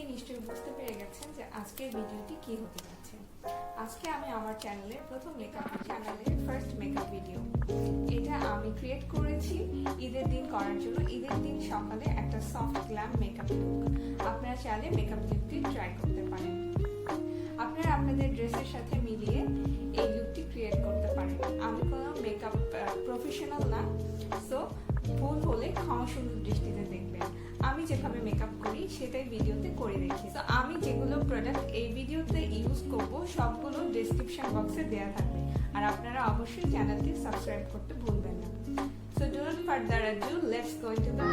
দেখেই নিশ্চয়ই বুঝতে পেরে গেছেন যে আজকের ভিডিওটি কি হতে যাচ্ছে। আজকে আমি আমার চ্যানেলের প্রথম ফার্স্ট মেকআপ ভিডিও। এটা আমি ক্রিয়েট করেছি ঈদের দিন করার জন্য। ঈদের দিন সকালে একটা সফট গ্ল্যাম মেকআপ লুক। আপনারা চাইলে মেকআপ লুকটি ট্রাই করতে পারেন। আপনারা আপনাদের ড্রেসের সাথে মিলিয়ে এই লুকটি ক্রিয়েট করতে পারেন। আমি কোনো মেকআপ প্রফেশনাল না, সো ভুল হলে ক্ষমা সুন্দর দৃষ্টিতে দেখবেন। আমি যেভাবে মেকআপ করি সেটাই ভিডিওতে করে রেখেছি। তো আমি যেগুলো প্রোডাক্ট এই ভিডিওতে ইউজ করব সবগুলো ডেসক্রিপশন বক্সে দেওয়া থাকবে। আর আপনারা অবশ্যই চ্যানেলটি সাবস্ক্রাইব করতে ভুলবেন না। So do not further ado, let's go into the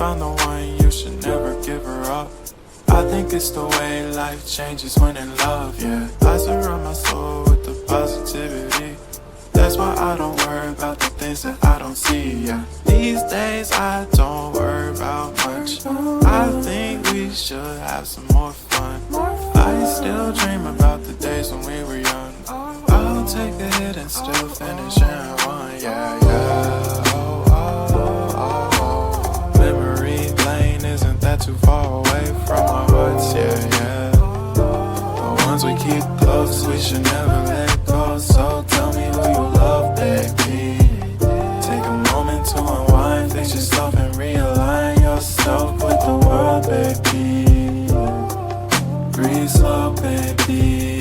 Found the one, you should never give her up. I think it's the way life changes when in love, yeah. I surround my soul with the positivity. That's why I don't worry about the things that I don't see, yeah. These days I don't worry about much. I think we should have some more fun. I still dream about the days when we were young. I'll take a hit and still finish in one, yeah, yeah. Too far away from our hearts, yeah, yeah. The ones we keep close, we should never let go. So tell me who you love, baby. Take a moment to unwind, fix yourself and realign yourself with the world, baby. Breathe slow, baby.